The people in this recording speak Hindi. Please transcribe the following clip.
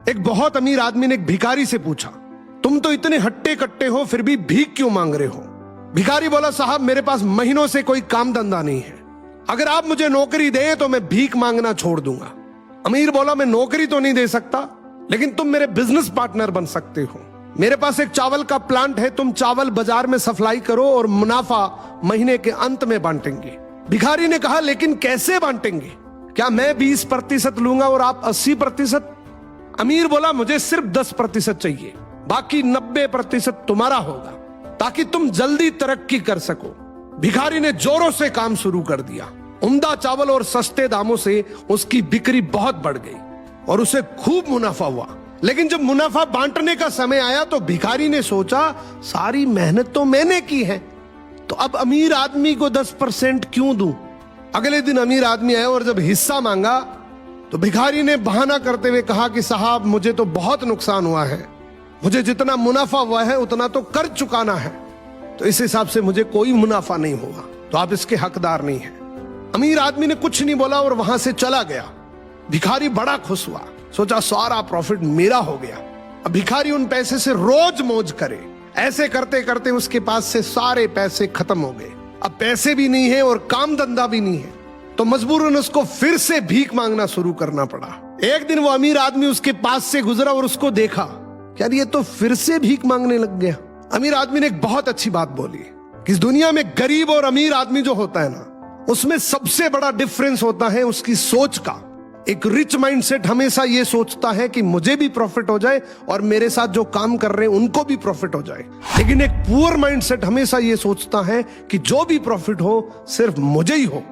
एक बहुत अमीर आदमी ने एक भिखारी से पूछा, तुम तो इतने हट्टे कट्टे हो फिर भी भीख क्यों मांग रहे हो? भिखारी बोला, साहब मेरे पास महीनों से कोई काम धंधा नहीं है, अगर आप मुझे नौकरी दें तो मैं भीख मांगना छोड़ दूंगा। अमीर बोला, मैं नौकरी तो नहीं दे सकता, लेकिन तुम मेरे बिजनेस पार्टनर बन सकते हो। मेरे पास एक चावल का प्लांट है, तुम चावल बाजार में सप्लाई करो और मुनाफा महीने के अंत में बांटेंगे। भिखारी ने कहा, लेकिन कैसे बांटेंगे? क्या मैं 20% लूंगा और आप 80%? अमीर बोला, मुझे सिर्फ 10% चाहिए, बाकी 90% तुम्हारा होगा, ताकि तुम जल्दी तरक्की कर सको। भिखारी ने जोरों से काम शुरू कर दिया। उम्दा चावल और सस्ते दामों से उसकी बिक्री बहुत बढ़ गई और उसे खूब मुनाफा हुआ। लेकिन जब मुनाफा बांटने का समय आया तो भिखारी ने सोचा, सारी मेहनत तो मैंने की है, तो अब अमीर आदमी को 10% क्यों दूं? अगले दिन अमीर आदमी आया और जब हिस्सा मांगा तो भिखारी ने बहाना करते हुए कहा कि साहब मुझे तो बहुत नुकसान हुआ है, मुझे जितना मुनाफा हुआ है उतना तो कर चुकाना है, तो इस हिसाब से मुझे कोई मुनाफा नहीं होगा, तो आप इसके हकदार नहीं हैं। अमीर आदमी ने कुछ नहीं बोला और वहां से चला गया। भिखारी बड़ा खुश हुआ, सोचा सारा प्रॉफिट मेरा हो गया। अब भिखारी उन पैसे से रोज मौज करे। ऐसे करते करते उसके पास से सारे पैसे खत्म हो गए। अब पैसे भी नहीं है और काम धंधा भी नहीं है, तो मजबूरन उसको फिर से भीख मांगना शुरू करना पड़ा। एक दिन वो अमीर आदमी उसके पास से गुजरा और उसको देखा, यार ये तो फिर से भीख मांगने लग गया। अमीर आदमी ने एक बहुत अच्छी बात बोली कि इस दुनिया में गरीब और अमीर आदमी जो होता है ना, उसमें सबसे बड़ा डिफरेंस होता है उसकी सोच का। एक रिच माइंडसेट हमेशा ये सोचता है कि मुझे भी प्रॉफिट हो जाए और मेरे साथ जो काम कर रहे हैं उनको भी प्रॉफिट हो जाए, लेकिन एक पुअर माइंडसेट हमेशा ये सोचता है कि जो भी प्रॉफिट हो सिर्फ मुझे ही हो।